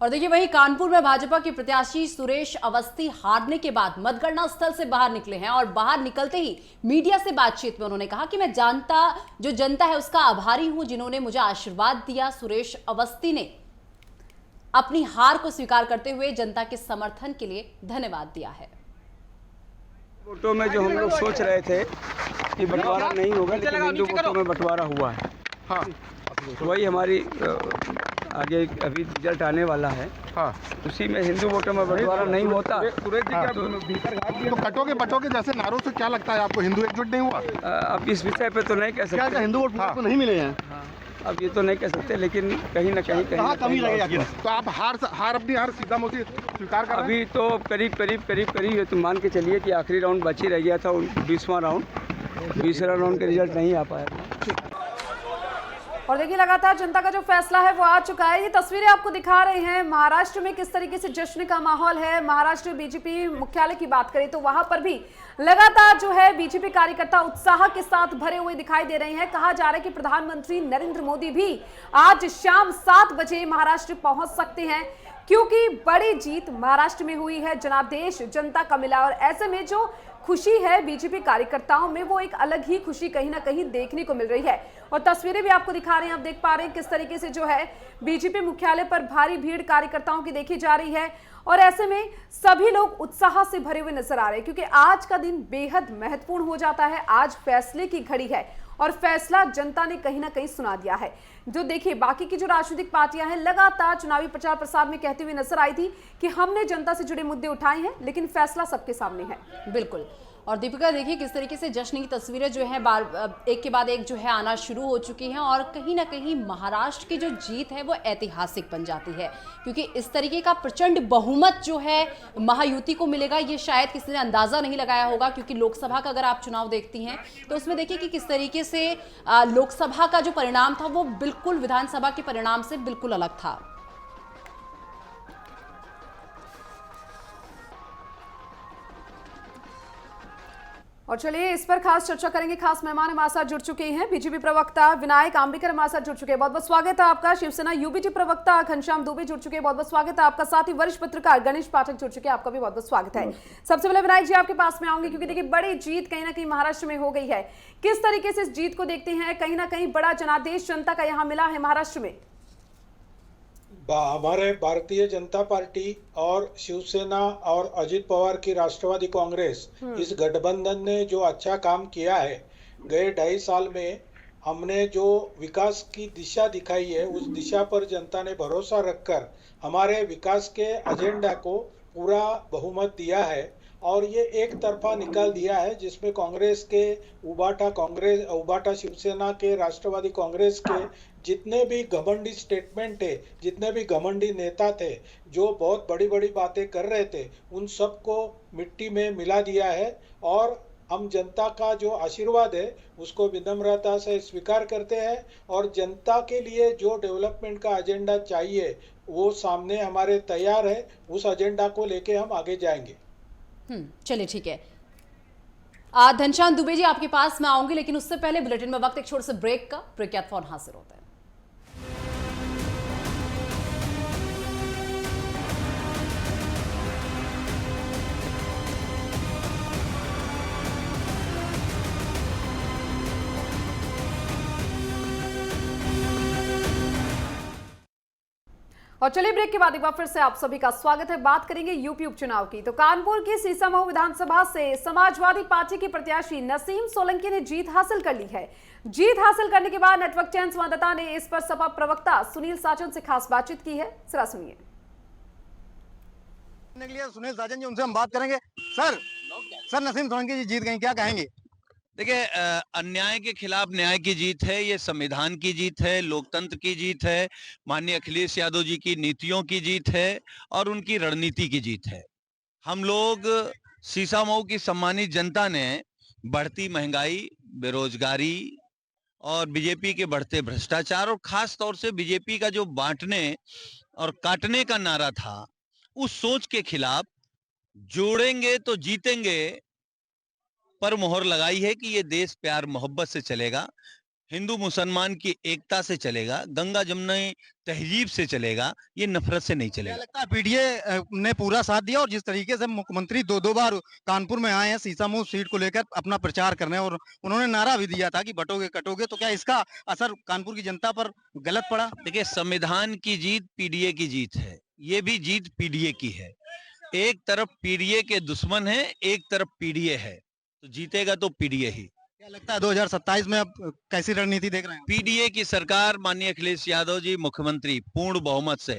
और देखिए वहीं कानपुर में भाजपा के प्रत्याशी सुरेश अवस्थी हारने के बाद मतगणना स्थल से बाहर निकले हैं और बाहर निकलते ही मीडिया से बातचीत में उन्होंने कहा कि मैं जो जनता है उसका आभारी हूं जिन्होंने मुझे आशीर्वाद दिया। सुरेश अवस्थी ने अपनी हार को स्वीकार करते हुए जनता के समर्थन के लिए धन्यवाद दिया है। वोटों में जो हम लोग सोच रहे थे कि बंटवारा नहीं होगा, लेकिन हिंदू वोटों में बंटवारा हुआ है। हाँ, तो वही हमारी आगे अभी रिजल्ट आने वाला है। हाँ, उसी में हिंदू वोटों में बंटवारा नहीं होता। हाँ, तो कटोगे बटोगे जैसे नारों से क्या लगता है आपको, हिंदू एकजुट नहीं हुआ? अब इस विषय पे तो नहीं कह सकते। क्या हिंदू वोट को नहीं मिले हैं? अब ये तो नहीं कह सकते, लेकिन कहीं ना कहीं कमी लगेगी। तो आप अपनी हार सीधा मोदी स्वीकार कर? अभी तो करीब तो मान के चलिए कि आखिरी राउंड बची रह गया था, 20वां राउंड। 20वां राउंड का रिजल्ट नहीं आ पाया। और देखिए लगातार जनता का जो फैसला है वो आ चुका है। ये तस्वीरें आपको दिखा रहे हैं महाराष्ट्र में किस तरीके से जश्न का माहौल है। महाराष्ट्र बीजेपी मुख्यालय की बात करें तो वहां पर भी लगातार जो है बीजेपी कार्यकर्ता उत्साह के साथ भरे हुए दिखाई दे रहे हैं। कहा जा रहा है कि प्रधानमंत्री नरेंद्र मोदी भी आज शाम 7 बजे महाराष्ट्र पहुंच सकते हैं, क्योंकि बड़ी जीत महाराष्ट्र में हुई है, जनादेश जनता का मिला। और ऐसे में जो खुशी है बीजेपी कार्यकर्ताओं में, वो एक अलग ही खुशी कहीं ना कहीं देखने को मिल रही है। और तस्वीरें भी आपको दिखा रहे हैं, आप देख पा रहे हैं किस तरीके से जो है बीजेपी मुख्यालय पर भारी भीड़ कार्यकर्ताओं की देखी जा रही है। और ऐसे में सभी लोग उत्साह से भरे हुए नजर आ रहे हैं, क्योंकि आज का दिन बेहद महत्वपूर्ण हो जाता है। आज फैसले की घड़ी है और फैसला जनता ने कहीं ना कहीं सुना दिया है। जो देखिए बाकी की जो राजनीतिक पार्टियां हैं लगातार चुनावी प्रचार प्रसार में कहते हुए नजर आई थी कि हमने जनता से जुड़े मुद्दे उठाए हैं, लेकिन फैसला सबके सामने है। बिल्कुल। और दीपिका देखिए किस तरीके से जश्न की तस्वीरें जो है एक के बाद एक जो है आना शुरू हो चुकी हैं और कहीं ना कहीं महाराष्ट्र की जो जीत है वो ऐतिहासिक बन जाती है, क्योंकि इस तरीके का प्रचंड बहुमत जो है महायुति को मिलेगा ये शायद किसी ने अंदाजा नहीं लगाया होगा। क्योंकि लोकसभा का अगर आप चुनाव देखती हैं तो उसमें देखिए कि किस तरीके से लोकसभा का जो परिणाम था वो बिल्कुल विधानसभा के परिणाम से बिल्कुल अलग था। और चलिए इस पर खास चर्चा करेंगे। खास मेहमान हमारे साथ जुड़ चुके हैं, बीजेपी प्रवक्ता विनायक आंबेकर हमारे साथ जुड़ चुके हैं, बहुत बहुत स्वागत है आपका। शिवसेना यूबीटी प्रवक्ता घनश्याम दुबे जुड़ चुके हैं, बहुत बहुत स्वागत है आपका। साथ ही वरिष्ठ पत्रकार गणेश पाठक जुड़ चुके हैं, आपका भी बहुत बहुत स्वागत है। सबसे पहले विनायक जी आपके पास में आऊंगी, क्योंकि देखिए बड़ी जीत कहीं ना कहीं महाराष्ट्र में हो गई है। किस तरीके से इस जीत को देखते हैं? कहीं ना कहीं बड़ा जनादेश जनता का यहाँ मिला है महाराष्ट्र में। हमारे भारतीय जनता पार्टी और शिवसेना और अजित पवार की राष्ट्रवादी कांग्रेस, इस गठबंधन ने जो अच्छा काम किया है, गए 2.5 साल में हमने जो विकास की दिशा दिखाई है उस दिशा पर जनता ने भरोसा रखकर हमारे विकास के एजेंडा को पूरा बहुमत दिया है। और ये एक तरफा निकाल दिया है, जिसमें कांग्रेस के उबाटा शिवसेना के, राष्ट्रवादी कांग्रेस के जितने भी घमंडी स्टेटमेंट थे, जितने भी घमंडी नेता थे जो बहुत बड़ी बड़ी बातें कर रहे थे, उन सबको मिट्टी में मिला दिया है। और हम जनता का जो आशीर्वाद है उसको विनम्रता से स्वीकार करते हैं और जनता के लिए जो डेवलपमेंट का एजेंडा चाहिए वो सामने हमारे तैयार है। उस एजेंडा को लेके हम आगे जाएंगे। चलिए ठीक है। घनश्याम दुबे जी आपके पास मैं आऊंगी, लेकिन उससे पहले बुलेटिन में वक्त एक छोटे से ब्रेक का। ब्रेक के बाद फोन हाजिर होता है। और चलिए ब्रेक के बाद एक बार फिर से आप सभी का स्वागत है। बात करेंगे यूपी उपचुनाव की। तो कानपुर की सीसामऊ विधानसभा से समाजवादी पार्टी के प्रत्याशी नसीम सोलंकी ने जीत हासिल कर ली है। जीत हासिल करने के बाद नेटवर्क 10 संवाददाता ने इस पर सपा प्रवक्ता सुनील साजन से खास बातचीत की है, जरा सुनिए। सुनील साजन जी, उनसे हम बात करेंगे। सर नसीम सोलंकी जी जीत गए, क्या कहेंगे? देखिए, अन्याय के खिलाफ न्याय की जीत है, ये संविधान की जीत है, लोकतंत्र की जीत है, माननीय अखिलेश यादव जी की नीतियों की जीत है और उनकी रणनीति की जीत है। हम लोग सीसामऊ की सम्मानित जनता ने बढ़ती महंगाई, बेरोजगारी और बीजेपी के बढ़ते भ्रष्टाचार और खास तौर से बीजेपी का जो बांटने और काटने का नारा था, उस सोच के खिलाफ जोड़ेंगे तो जीतेंगे पर मोहर लगाई है कि ये देश प्यार मोहब्बत से चलेगा। हिंदू मुसलमान की एकता से चलेगा, गंगा जमुना तहजीब से चलेगा, ये नफरत से नहीं क्या चलेगा। लगता है पीडीए ने पूरा साथ दिया? और जिस तरीके से मुख्यमंत्री दो बार कानपुर में आए हैं सीसामऊ सीट को लेकर अपना प्रचार करने, और उन्होंने नारा भी दिया था कि बटोगे कटोगे, तो क्या इसका असर कानपुर की जनता पर गलत पड़ा? देखिए, संविधान की जीत पीडीए की जीत है, ये भी जीत पीडीए की है। एक तरफ पीडीए के दुश्मन है, एक तरफ पीडीए है, तो जीतेगा तो पीडीए ही। क्या लगता है 2027 में अब कैसी रणनीति देख रहे हैं? पीडीए की सरकार, माननीय अखिलेश यादव जी मुख्यमंत्री, पूर्ण बहुमत से।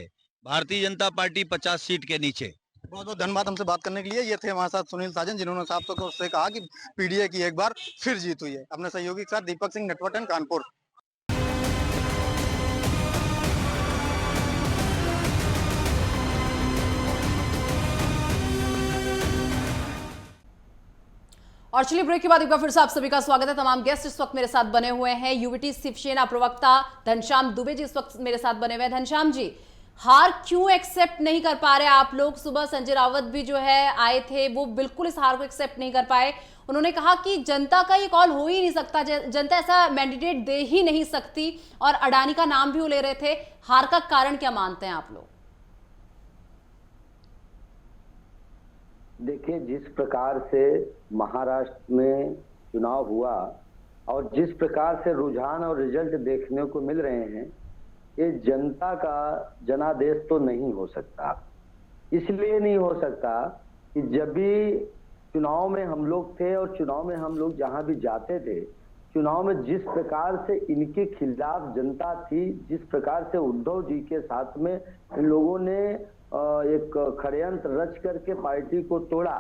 भारतीय जनता पार्टी 50 सीट के नीचे। बहुत बहुत धन्यवाद हमसे बात करने के लिए। ये थे हमारे साथ सुनील साजन, जिन्होंने साफ तौर से कहा कि पीडीए की एक बार फिर जीत हुई है। अपने सहयोगी के साथ दीपक सिंह, नेटवर्क 10 कानपुर। और चलिए ब्रेक के बाद एक बार फिर से आप सभी का स्वागत है। तमाम गेस्ट इस वक्त मेरे साथ बने हुए हैं। यूवीटी शिवसेना प्रवक्ता घनश्याम दुबे जी इस वक्त मेरे साथ बने हुए हैं। घनश्याम जी, हार क्यों एक्सेप्ट नहीं कर पा रहे आप लोग? सुबह संजय रावत भी जो है आए थे, वो बिल्कुल इस हार को एक्सेप्ट नहीं कर पाए। उन्होंने कहा कि जनता का ये कॉल हो ही नहीं सकता, जनता ऐसा मैंडेट दे ही नहीं सकती, और अडानी का नाम भी वो ले रहे थे। हार का कारण क्या मानते हैं आप लोग? देखिए, जिस प्रकार से महाराष्ट्र में चुनाव हुआ और जिस प्रकार से रुझान और रिजल्ट देखने को मिल रहे हैं, ये जनता का जनादेश तो नहीं हो सकता। इसलिए नहीं हो सकता कि जब भी चुनाव में हम लोग थे और चुनाव में हम लोग जहां भी जाते थे, चुनाव में जिस प्रकार से इनके खिलाफ जनता थी, जिस प्रकार से उद्धव जी के साथ में इन लोगों ने एक षड्यंत्र रच करके पार्टी को तोड़ा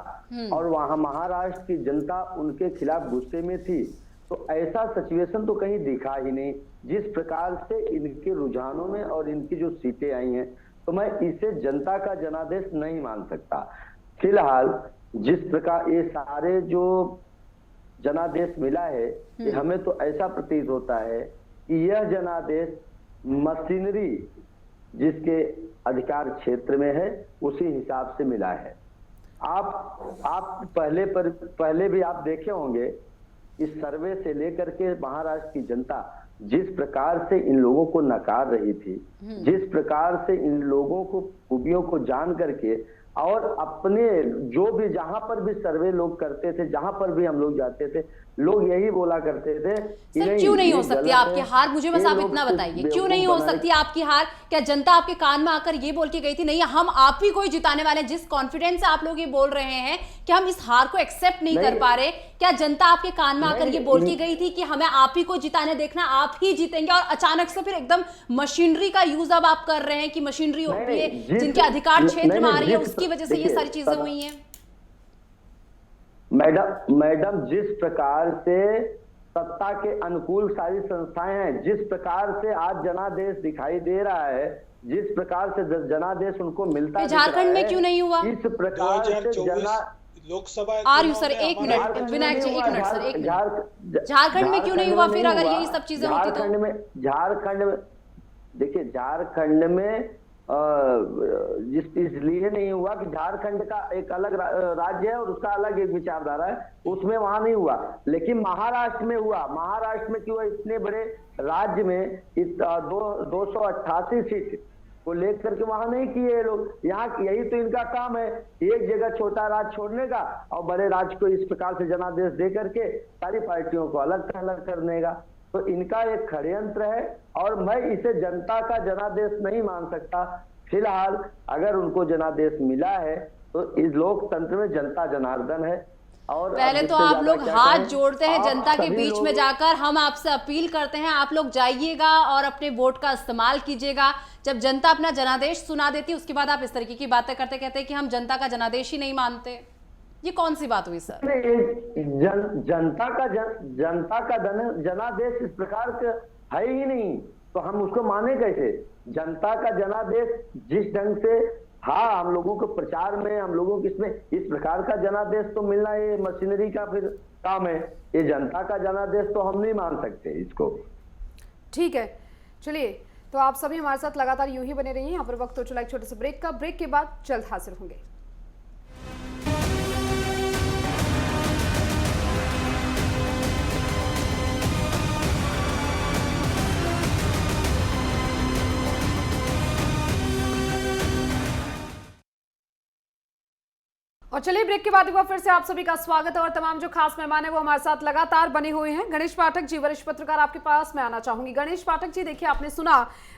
और वहां महाराष्ट्र की जनता उनके खिलाफ गुस्से में थी, तो ऐसा सिचुएशन तो कहीं दिखा ही नहीं। जिस प्रकार से इनके रुझानों में और इनकी जो सीटें आई हैं, तो मैं इसे जनता का जनादेश नहीं मान सकता। फिलहाल जिस प्रकार ये सारे जो जनादेश मिला है, कि हमें तो ऐसा प्रतीत होता है कि यह जनादेश मशीनरी जिसके अधिकार क्षेत्र में है उसी हिसाब से मिला है। आप पहले भी आप देखे होंगे इस सर्वे से लेकर के महाराष्ट्र की जनता जिस प्रकार से इन लोगों को नकार रही थी, जिस प्रकार से इन लोगों को खूबियों को जान करके और अपने जो भी जहां पर भी सर्वे लोग करते थे, जहां पर भी हम लोग जाते थे, लोग यही बोला करते थे कि सर क्यों नहीं हो सकती आपकी हार? मुझे बस आप इतना बताइए, क्यों नहीं हो सकती आपकी हार? क्या जनता आपके कान में आकर ये बोल के गई थी नहीं हम आप ही को ही जिताने वाले हैं? जिस कॉन्फिडेंस से आप लोग ये बोल रहे हैं कि हम इस हार को एक्सेप्ट नहीं कर पा रहे, क्या जनता आपके कान में आकर ये बोल के गई थी कि हमें आप ही को जिताने, देखना आप ही जीतेंगे? और अचानक से फिर एकदम मशीनरी का यूज अब आप कर रहे हैं कि मशीनरी होती है जिनके अधिकार क्षेत्र में आ रही है, उसकी वजह से ये सारी चीजें हुई हैं। मैडम जिस प्रकार से सत्ता के अनुकूल सारी संस्थाएं हैं, जिस प्रकार से आज जनादेश दिखाई दे रहा है, जिस प्रकार से जनादेश उनको मिलता है, झारखंड में क्यों नहीं हुआ? इस प्रकार से लोकसभा आर यू सर, एक मिनट विनायक जी, एक मिनट सर, एक मिनट। झारखंड में क्यों नहीं हुआ फिर, अगर यही सब चीजें होती तो? झारखंड में देखिए, झारखंड में इसलिए नहीं हुआ कि झारखंड का एक अलग राज्य है और उसका अलग एक विचारधारा है, उसमें वहां नहीं हुआ, लेकिन महाराष्ट्र में हुआ। महाराष्ट्र में क्यों? इतने बड़े राज्य में 288 सीट को लेकर के वहां नहीं किए लोग। यहाँ यही तो इनका काम है, एक जगह छोटा राज्य छोड़ने का और बड़े राज्य को इस प्रकार से जनादेश दे करके सारी पार्टियों को अलग अलग करने का। तो इनका एक षड्यंत्र है और मैं इसे जनता का जनादेश नहीं मान सकता। फिलहाल अगर उनको जनादेश मिला है तो इस लोकतंत्र में जनता जनार्दन है। और पहले तो आप लोग हाथ जोड़ते हैं जनता के बीच में जाकर, हम आपसे अपील करते हैं आप लोग जाइएगा और अपने वोट का इस्तेमाल कीजिएगा। जब जनता अपना जनादेश सुना देती है उसके बाद आप इस तरीके की बातें करते, कहते हैं कि हम जनता का जनादेश ही नहीं मानते। ये कौन सी बात हुई सर? जनता का जनादेश इस प्रकार का है ही नहीं, तो हम उसको माने कैसे? जनता का जनादेश जिस ढंग से हम लोगों को प्रचार में, हम लोगों को इसमें इस प्रकार का जनादेश तो मिलना ये मशीनरी का फिर काम है। ये जनता का जनादेश तो हम नहीं मान सकते इसको। ठीक है, चलिए तो आप सभी हमारे साथ लगातार यूं ही बने रहिए। यहाँ पर वक्त हो चला एक छोटे से ब्रेक का। ब्रेक के बाद जल्द हाजिर होंगे। और चलिए ब्रेक के बाद एक बार फिर से आप सभी का स्वागत है और तमाम जो खास मेहमान है वो हमारे साथ लगातार बने हुए हैं। गणेश पाठक जी, वरिष्ठ पत्रकार, आपके पास मैं आना चाहूंगी। गणेश पाठक जी, देखिए आपने सुना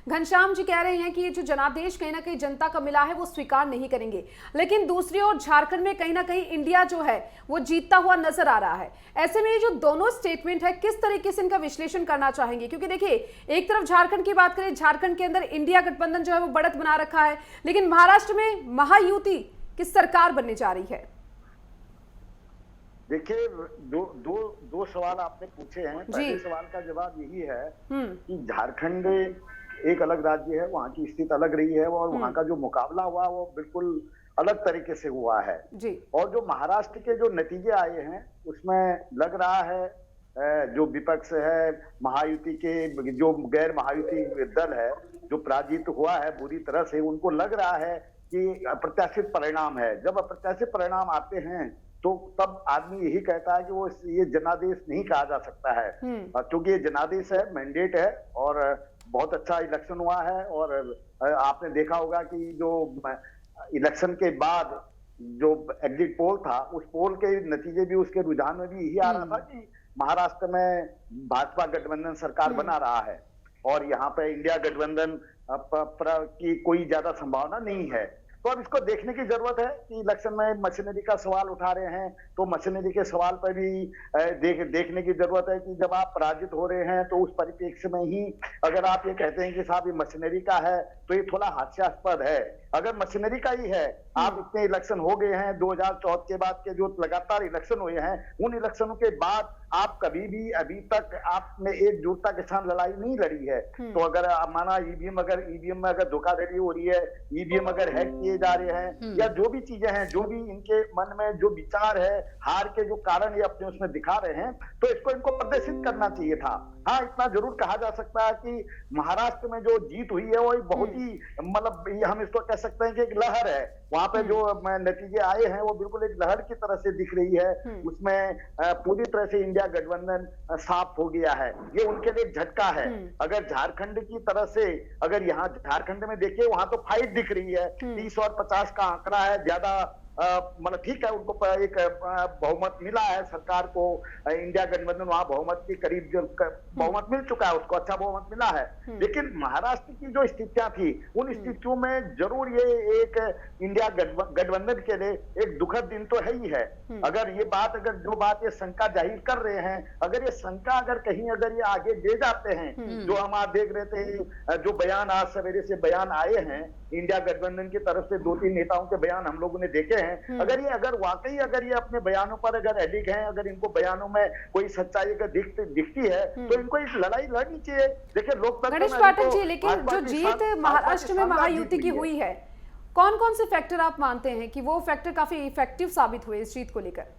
घनश्याम जी कह रहे हैं कि ये जो जनादेश कहीं ना कहीं जनता का मिला है वो स्वीकार नहीं करेंगे, लेकिन दूसरी ओर झारखंड में कहीं ना कहीं इंडिया जो है वो जीतता हुआ नजर आ रहा है। ऐसे में ये जो दोनों स्टेटमेंट है किस तरीके से इनका विश्लेषण करना चाहेंगे? क्योंकि देखिए एक तरफ झारखंड की बात करें, झारखंड के अंदर इंडिया गठबंधन जो है वो बढ़त बना रखा है, लेकिन महाराष्ट्र में महायुति की सरकार बनने जा रही है। देखिए दो सवाल आपने पूछे हैं। पहले सवाल का जवाब यही है कि झारखंड एक अलग राज्य है, वहाँ की स्थिति अलग रही है और वहाँ का जो मुकाबला हुआ वो बिल्कुल अलग तरीके से हुआ है जी। और जो महाराष्ट्र के जो नतीजे आए हैं उसमें लग रहा है जो विपक्ष है, महायुति के जो गैर महायुति दल है जो पराजित हुआ है बुरी तरह से, उनको लग रहा है कि अप्रत्याशित परिणाम है। जब अप्रत्याशित परिणाम आते हैं तो तब आदमी यही कहता है कि वो ये जनादेश नहीं कहा जा सकता है, क्योंकि ये जनादेश है, मैंडेट है और बहुत अच्छा इलेक्शन हुआ है। और आपने देखा होगा कि जो इलेक्शन के बाद जो एग्जिट पोल था उस पोल के नतीजे भी, उसके रुझान में भी यही आ रहा था कि महाराष्ट्र में भाजपा गठबंधन सरकार बना रहा है और यहाँ पे इंडिया गठबंधन की कोई ज्यादा संभावना नहीं है। तो अब इसको देखने की जरूरत है कि इलेक्शन में मशीनरी का सवाल उठा रहे हैं, तो मशीनरी के सवाल पर भी देखने की जरूरत है कि जब आप पराजित हो रहे हैं तो उस परिप्रेक्ष्य में ही अगर आप ये कहते हैं कि साहब ये मशीनरी का है तो ये थोड़ा हास्यास्पद है। अगर मशीनरी का ही है, आप इतने इलेक्शन हो गए हैं 2014 के बाद के जो लगातार इलेक्शन हुए हैं, उन इलेक्शनों के बाद आप कभी भी अभी तक आपने एकजुटता के साथ लड़ाई नहीं लड़ी है। तो अगर माना ईवीएम में अगर धोखाधड़ी हो रही है, ईवीएम अगर हैक किए जा रहे हैं या जो भी चीजें हैं, जो भी इनके मन में जो विचार है, हार के जो कारण ये अपने उसमें दिखा रहे हैं, तो इसको इनको प्रदर्शित करना चाहिए था। हाँ, इतना जरूर कहा जा सकता है कि महाराष्ट्र में जो जीत हुई है वो बहुत ही मतलब हम इसको कह सकते हैं कि एक लहर है। वहां पे जो नतीजे आए हैं वो बिल्कुल एक लहर की तरह से दिख रही है। उसमें पूरी तरह से इंडिया गठबंधन साफ हो गया है, ये उनके लिए झटका है। अगर झारखंड की तरह से अगर यहाँ झारखंड में देखिए वहां तो फाइट दिख रही है, 30 और 50 का आंकड़ा है, ज्यादा मतलब ठीक है, उनको एक बहुमत मिला है सरकार को, इंडिया गठबंधन वहां बहुमत के करीब जो बहुमत मिल चुका है, उसको अच्छा बहुमत मिला है। लेकिन महाराष्ट्र की जो स्थितियां थी उन स्थितियों में जरूर ये एक इंडिया गठबंधन के लिए एक दुखद दिन तो है ही है। अगर ये बात जो बात ये शंका जाहिर कर रहे हैं, अगर ये शंका अगर कहीं अगर ये आगे ले जाते हैं, जो हम आप देख रहे थे जो बयान आज सवेरे से बयान आए हैं इंडिया गठबंधन की तरफ से 2-3 नेताओं के बयान हम लोगों ने देखे हैं, अगर वाकई अगर ये अपने बयानों पर अगर अडिग हैं, अगर इनको बयानों में कोई सच्चाई अगर दिखती है तो इनको इस लड़ाई लड़नी चाहिए। देखिए लोकतंत्र गणेश पाठक जी, लेकिन जो जीत महाराष्ट्र में महायुति की हुई है, कौन कौन से फैक्टर आप मानते हैं कि वो फैक्टर काफी इफेक्टिव साबित हुए इस जीत को लेकर?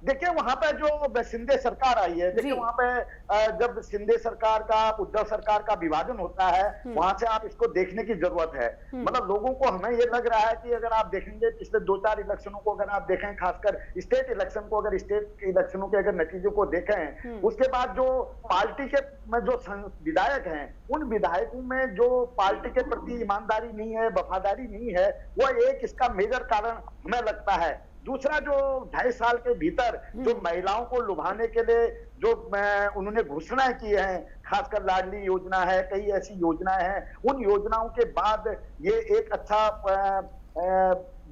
देखिए वहां पे जो शिंदे सरकार आई है, देखिए वहां पे जब शिंदे सरकार का उद्धव सरकार का विभाजन होता है, वहां से आप इसको देखने की जरूरत है। मतलब लोगों को हमें ये लग रहा है कि अगर आप देखेंगे पिछले 2-4 इलेक्शनों को अगर आप देखें, खासकर स्टेट इलेक्शन को, अगर स्टेट इलेक्शनों के अगर नतीजों को देखें, उसके बाद जो पार्टी के में जो विधायक हैं, उन विधायकों में जो पार्टी के प्रति ईमानदारी नहीं है, वफादारी नहीं है, वो एक इसका मेजर कारण हमें लगता है। दूसरा, जो 2.5 साल के भीतर जो महिलाओं को लुभाने के लिए जो उन्होंने घोषणाएं की हैं, खासकर लाडली योजना है, कई ऐसी योजनाएं हैं, उन योजनाओं के बाद ये एक अच्छा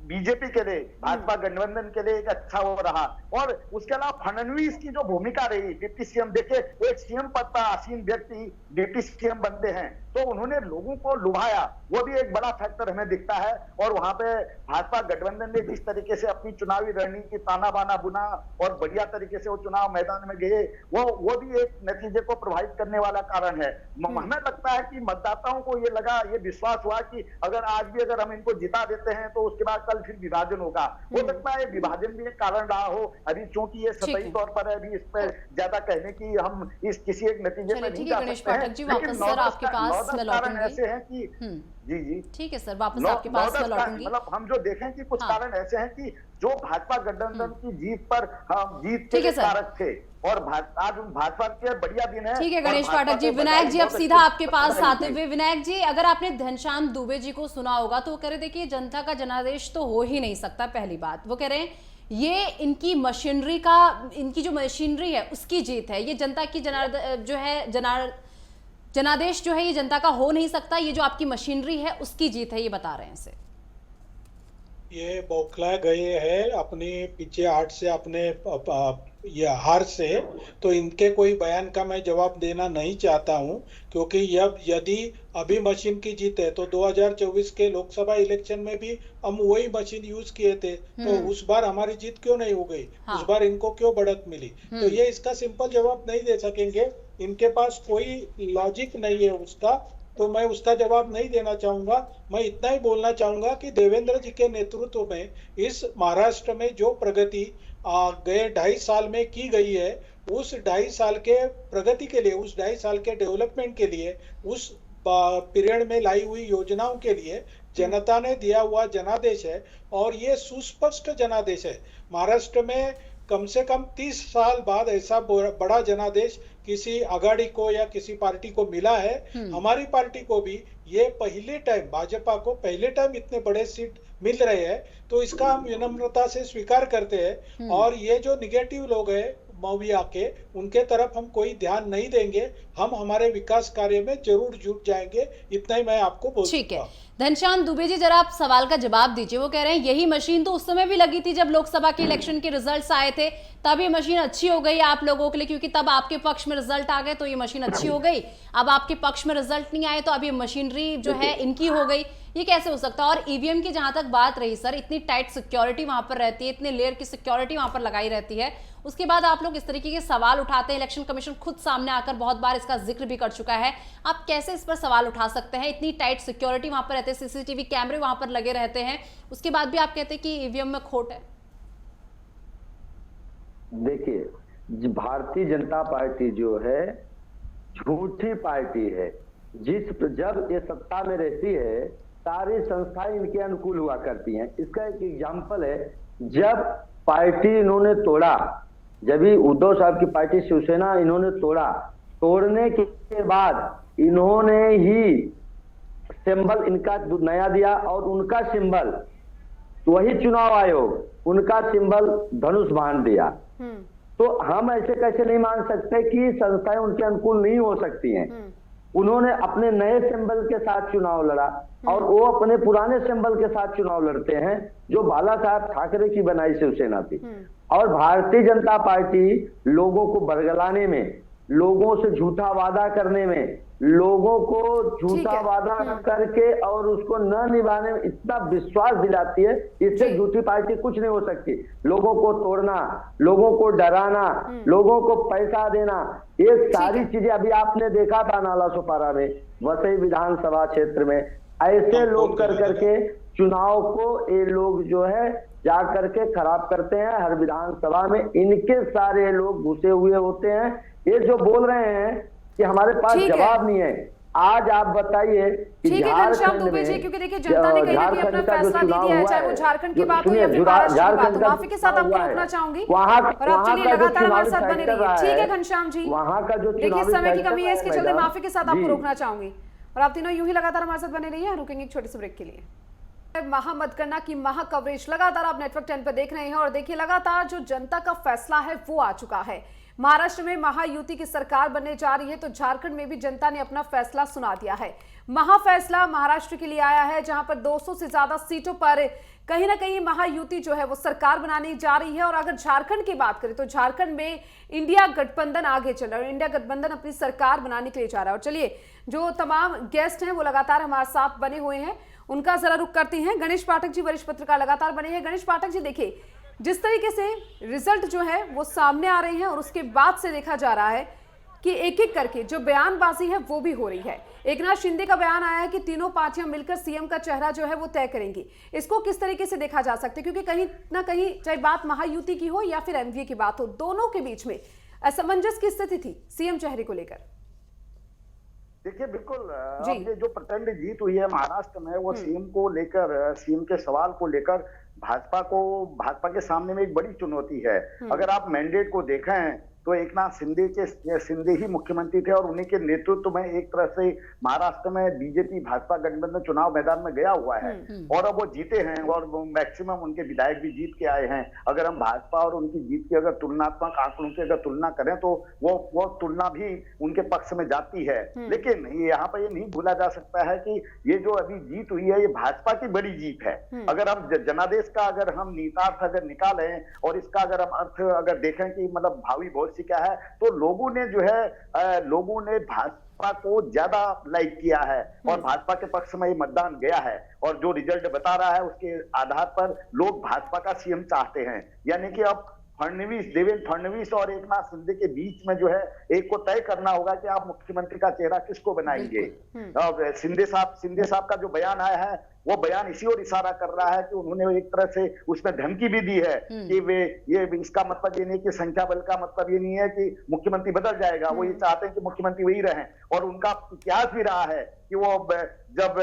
बीजेपी के लिए, भाजपा गठबंधन के लिए एक अच्छा हो रहा। और उसके अलावा फडणवीस की जो भूमिका रही डिप्टी सीएम, देखिए एक सीएम पद पर आसीन व्यक्ति डिप्टी सीएम बनते हैं, तो उन्होंने लोगों को लुभाया, वो भी एक बड़ा फैक्टर हमें दिखता है। और वहां पे भाजपा गठबंधन ने जिस तरीके से अपनी चुनावी रणनीति ताना बाना बुना और बढ़िया तरीके से वो चुनाव मैदान में गए, वो भी एक नतीजे को प्रभावित करने वाला कारण है। हमें लगता है कि मतदाताओं को ये लगा, ये विश्वास हुआ कि अगर आज भी अगर हम इनको जिता देते हैं तो उसके बाद कल फिर विभाजन होगा। हो सकता है विभाजन भी एक कारण रहा हो। अभी चूंकि ये सतही तौर पर है, अभी इस पर ज्यादा कहने की हम इस किसी एक नतीजे पर नहीं जा सकते हैं, लेकिन कारण ऐसे हैं कि जी जी ठीक है सर, वापस आपके पास मैं लौटूंगी। मतलब हम जो देखें कि कुछ कारण ऐसे हैं कि जो भाजपा गठबंधन की जीत पर जीत ठीक के है सर। कारक थे, और आज भाजपा के बढ़िया दिन है। ठीक है और गणेश भाजपा पाठक जी, को विनायक जी अब बहुत सीधा अच्छी आपके पास बधाई आते दी। हुए, विनायक जी अगर आपने घनश्याम दुबे जी को सुना होगा तो वो कह रहे देखिए जनता का जनादेश तो हो ही नहीं सकता। पहली बात वो कह रहे हैं ये इनकी मशीनरी का, इनकी जो मशीनरी है उसकी जीत है, ये जनता की जनादेश जो है ये जनता का हो नहीं सकता, ये जो आपकी मशीनरी है उसकी जीत है, ये बता रहे हैं इसे। ये बौखला गए हैं अपने पीछे हाट से, अपने ये हार से। तो इनके कोई बयान का मैं जवाब देना नहीं चाहता हूं, क्योंकि यदि अभी मशीन की जीत है तो 2024 के लोकसभा इलेक्शन में भी हम वही मशीन यूज किए थे, तो उस बार हमारी जीत क्यों नहीं हो गई? हाँ। उस बार इनको क्यों बढ़त मिली? तो ये इसका सिंपल जवाब नहीं दे सकेंगे, इनके पास कोई लॉजिक नहीं है उसका, तो मैं उसका जवाब नहीं देना चाहूंगा। मैं इतना ही बोलना चाहूंगा कि देवेंद्र जी के नेतृत्व में इस महाराष्ट्र में जो प्रगति गए 2.5 साल में की गई है, उस 2.5 साल के प्रगति के लिए, उस 2.5 साल के डेवलपमेंट के लिए, उस पीरियड में लाई हुई योजनाओं के लिए जनता ने दिया हुआ जनादेश है, और ये सुस्पष्ट जनादेश है। महाराष्ट्र में कम से कम 30 साल बाद ऐसा बड़ा जनादेश किसी आघाड़ी को या किसी पार्टी को मिला है। हमारी पार्टी को भी ये पहले टाइम, भाजपा को पहले टाइम इतने बड़े सीट मिल रहे हैं, तो इसका हम विनम्रता से स्वीकार करते हैं। और ये जो निगेटिव लोग हैं मौविया के, उनके तरफ हम कोई ध्यान नहीं देंगे, हम हमारे विकास कार्य में जरूर जुट जाएंगे। इतना ही मैं आपको बोल ठीक सकता है हूं। घनश्याम दुबे जी, जरा आप सवाल का जवाब दीजिए। वो कह रहे हैं यही मशीन तो उस समय भी लगी थी जब लोकसभा के इलेक्शन के रिजल्ट्स आए थे, तब ये मशीन अच्छी हो गई आप लोगों के लिए, क्योंकि तब आपके पक्ष में रिजल्ट आ गए तो ये मशीन अच्छी हो गई। अब आपके पक्ष में रिजल्ट नहीं आए तो अब ये मशीनरी जो है इनकी हो गई, ये कैसे हो सकता है? और ईवीएम की जहां तक बात रही सर, इतनी टाइट सिक्योरिटी वहां पर रहती है, इतने लेयर की सिक्योरिटी वहां पर लगाई रहती है, उसके बाद आप लोग इस तरीके के सवाल उठाते हैं। इलेक्शन कमीशन खुद सामने आकर बहुत बार इसका जिक्र भी कर चुका है, आप कैसे इस पर सवाल उठा सकते हैं? इतनी टाइट सिक्योरिटी वहां पर रहते हैं, सीसीटीवी कैमरे वहां पर लगे रहते हैं, उसके बाद भी आप कहते हैं कि ईवीएम में खोट है। देखिए, भारतीय जनता पार्टी जो है झूठी पार्टी है। जब ये सत्ता में रहती है सारी संस्थाएं इनके अनुकूल हुआ करती हैं। इसका एक एग्जाम्पल है, जब पार्टी इन्होंने तोड़ा, जब भी उद्धव साहब की पार्टी शिवसेना इन्होंने तोड़ा, तोड़ने के बाद इन्होंने ही सिंबल इनका नया दिया, और उनका सिंबल वही चुनाव आयोग उनका सिंबल धनुष बांध दिया। तो हम ऐसे कैसे नहीं मान सकते कि संस्थाएं उनके अनुकूल नहीं हो सकती हैं। उन्होंने अपने नए सिंबल के साथ चुनाव लड़ा, और वो अपने पुराने सिंबल के साथ चुनाव लड़ते हैं जो बाला साहब ठाकरे की बनाई शिवसेना थी। और भारतीय जनता पार्टी लोगों को बरगलाने में, लोगों से झूठा वादा करने में, लोगों को झूठा वादा करके और उसको न निभाने में इतना विश्वास दिलाती है, इससे झूठी पार्टी कुछ नहीं हो सकती। लोगों को तोड़ना, लोगों को डराना, लोगों को पैसा देना, ये सारी चीजें अभी आपने देखा था नाला सुपारा में, वसई विधानसभा क्षेत्र में ऐसे लोग कर करके चुनाव को ये लोग जो है जा करके खराब करते हैं। हर विधानसभा में इनके सारे लोग घुसे हुए होते हैं। ये जो बोल रहे हैं कि हमारे पास जवाब नहीं है, आज आप बताइए कि घनश्याम दुबे जी, क्योंकि देखिए जनता ने कहीं ना कहीं अपना फैसला दे दिया है, चाहे वो झारखंड की बात हो या फिर महाराष्ट्र की बात हो। माफी के साथ आपको रोकना चाहूंगी और आप चलिए लगातार हमारे साथ बने रहिए। ठीक है घनश्याम जी, वहाँ का जो देखिए समय की कमी है, इसके चलते माफी के साथ आपको रोकना चाहूंगी, और आप तीनों यूं ही लगातार हमारे साथ बने रहिए। रुकेंगे एक छोटे से ब्रेक के लिए। महामतगणना की महा कवरेज लगातार आप नेटवर्क 10 पर देख रहे हैं, और देखिए लगातार जो जनता का फैसला है वो आ चुका है। महाराष्ट्र में महायुति की सरकार बनने जा रही है, तो झारखंड में भी जनता ने अपना फैसला सुना दिया है। महाफैसला महाराष्ट्र के लिए आया है, जहां पर 200 से ज्यादा सीटों पर कहीं ना कहीं महायुति जो है वो सरकार बनाने जा रही है। और अगर झारखंड की बात करें तो झारखंड में इंडिया गठबंधन आगे चल रहा है, और इंडिया गठबंधन अपनी सरकार बनाने के लिए जा रहा है। और चलिए, जो तमाम गेस्ट हैं वो लगातार हमारे साथ बने हुए हैं, उनका जरा रुख करते हैं। गणेश पाठक जी वरिष्ठ पत्रकार लगातार बने हैं। गणेश पाठक जी, देखिए जिस तरीके से रिजल्ट जो है वो सामने आ रहे हैं, और उसके बाद से देखा जा रहा है कि एक एक करके जो बयानबाजी है वो भी हो रही है। एकनाथ शिंदे का बयान आया है कि तीनों पार्टियां मिलकर सीएम का चेहरा जो है वो तय करेंगी। इसको किस तरीके से देखा जा सकता है, क्योंकि कहीं ना कहीं चाहे बात महायुति की हो या फिर एमवीए की बात हो, दोनों के बीच में असमंजस की स्थिति थी सीएम चेहरे को लेकर। देखिए बिल्कुल जी। अब ये जो प्रचंड जीत हुई है महाराष्ट्र में वो सीएम को लेकर, सीएम के सवाल को लेकर भाजपा के सामने में एक बड़ी चुनौती है। अगर आप मैंडेट को देखें तो एकनाथ शिंदे ही मुख्यमंत्री थे और उन्हीं के नेतृत्व में एक तरह से महाराष्ट्र में बीजेपी भाजपा गठबंधन चुनाव मैदान में गया हुआ है और अब वो जीते हैं और मैक्सिमम उनके विधायक भी जीत के आए हैं। अगर हम भाजपा और उनकी जीत की अगर तुलनात्मक आंकड़ों की अगर तुलना करें तो वो तुलना भी उनके पक्ष में जाती है। लेकिन यहाँ पर ये नहीं भूला जा सकता है कि ये जो अभी जीत हुई है ये भाजपा की बड़ी जीत है। अगर हम जनादेश का अगर हम निहितार्थ अगर निकालें और इसका अगर हम अर्थ अगर देखें कि मतलब भावी भविष्य क्या है, तो लोगों ने भाजपा को ज्यादा लाइक किया है और भाजपा के पक्ष में ये मतदान गया है और जो रिजल्ट बता रहा है उसके आधार पर लोग भाजपा का सीएम चाहते हैं। यानी कि अब देवेंद्र फडणवीस और एकनाथ शिंदे के बीच में जो है एक को तय करना होगा कि आप मुख्यमंत्री का चेहरा किसको बनाएंगे। और शिंदे साहब का जो बयान आया है वो बयान इसी ओर इशारा कर रहा है कि उन्होंने एक तरह से उसमें धमकी भी दी है कि इसका मतलब ये नहीं कि संख्या बल का मतलब ये नहीं है कि मुख्यमंत्री बदल जाएगा। वो ये चाहते हैं कि मुख्यमंत्री वही रहें और उनका इतिहास भी रहा है कि वो जब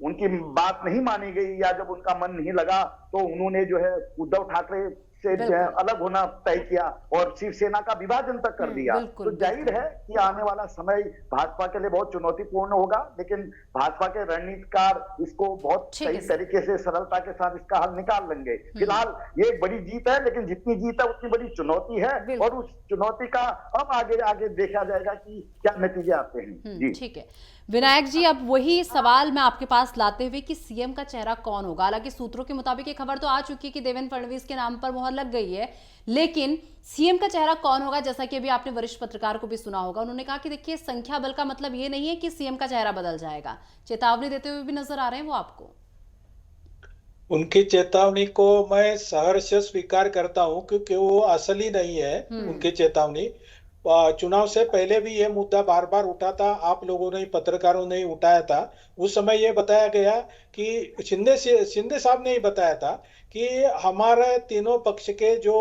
उनकी बात नहीं मानी गई या जब उनका मन नहीं लगा तो उन्होंने जो है उद्धव ठाकरे से अलग होना तय किया और शिवसेना का विभाजन तक कर दिया। तो जाहिर है कि आने वाला समय भाजपा के लिए बहुत चुनौतीपूर्ण होगा, लेकिन भाजपा के रणनीतिकार इसको बहुत सही तरीके से सरलता के साथ इसका हल निकाल लेंगे। फिलहाल ये एक बड़ी जीत है, लेकिन जितनी जीत है उतनी बड़ी चुनौती है और उस चुनौती का अब आगे देखा जाएगा कि क्या नतीजे आते हैं। जी ठीक है विनायक जी, अब वही सवाल मैं आपके पास लाते हुए कि सीएम का चेहरा कौन होगा। हालांकि सूत्रों के मुताबिक ये खबर तो आ चुकी है कि देवेंद्र फडणवीस के नाम पर मोहर लग गई है, लेकिन सीएम का चेहरा कौन होगा, जैसा कि अभी आपने वरिष्ठ पत्रकार को भी सुना होगा, उन्होंने कहा कि देखिए संख्या बल का मतलब ये नहीं है कि सीएम का चेहरा बदल जाएगा। चेतावनी देते हुए भी नजर आ रहे हैं वो आपको। उनकी चेतावनी को मैं सहर्ष स्वीकार करता हूं क्योंकि वो असली नहीं है। उनकी चेतावनी चुनाव से पहले भी ये मुद्दा बार बार उठा था, आप लोगों ने पत्रकारों ने उठाया था। उस समय ये बताया गया कि शिंदे साहब ने ही बताया था कि हमारे तीनों पक्ष के जो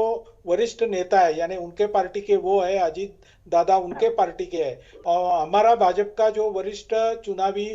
वरिष्ठ नेता है यानी उनके पार्टी के वो है अजीत दादा, उनके पार्टी के है और हमारा भाजपा का जो वरिष्ठ चुनावी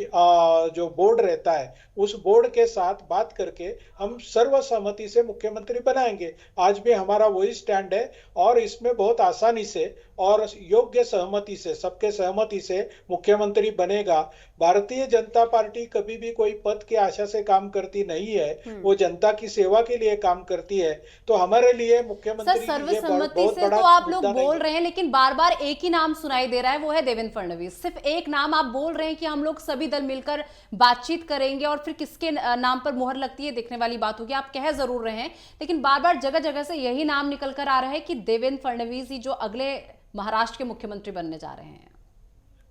जो बोर्ड रहता है उस बोर्ड के साथ बात करके हम सर्वसम्मति से मुख्यमंत्री बनाएंगे। आज भी हमारा वही स्टैंड है और इसमें बहुत आसानी से और योग्य सहमति से, सबके सहमति से मुख्यमंत्री बनेगा। भारतीय जनता पार्टी कभी भी कोई पद की आशा से काम करती नहीं है, वो जनता की सेवा के लिए काम करती है। तो हमारे लिए मुख्यमंत्री सर्वसम्मति से तो आप लोग बोल रहे हैं, लेकिन बार बार एक ही नाम सुनाई दे रहा है, वो है देवेंद्र फडणवीस। सिर्फ एक नाम आप बोल रहे हैं कि हम लोग सभी दल मिलकर बातचीत करेंगे और फिर किसके नाम पर मोहर लगती है देखने वाली बात होगी। आप कह जरूर रहे हैं, लेकिन बार बार जगह जगह से यही नाम निकल कर आ रहा है कि देवेंद्र फडणवीस ही जो अगले महाराष्ट्र के मुख्यमंत्री बनने जा रहे हैं।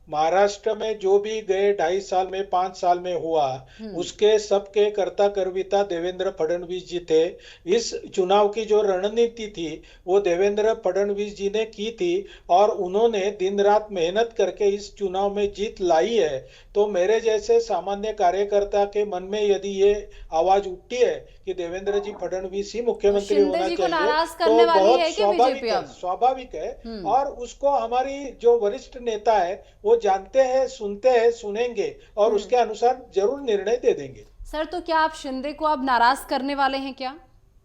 महाराष्ट्र में जो भी गए 2.5 साल में 5 साल में हुआ उसके सबके कर्ता कर्विता देवेंद्र फडणवीस जी थे। इस चुनाव की जो रणनीति थी वो देवेंद्र फडणवीस जी ने की थी और उन्होंने दिन रात मेहनत करके इस चुनाव में जीत लाई है। तो मेरे जैसे सामान्य कार्यकर्ता के मन में यदि ये आवाज उठती है कि देवेंद्र जी फडणवीस ही मुख्यमंत्री होना चाहिए तो बहुत स्वाभाविक है और उसको हमारी जो वरिष्ठ नेता है वो जानते हैं, सुनते हैं, सुनेंगे और उसके अनुसार जरूर निर्णय दे देंगे। सर, तो क्या आप शिंदे को अब नाराज करने वाले हैं क्या?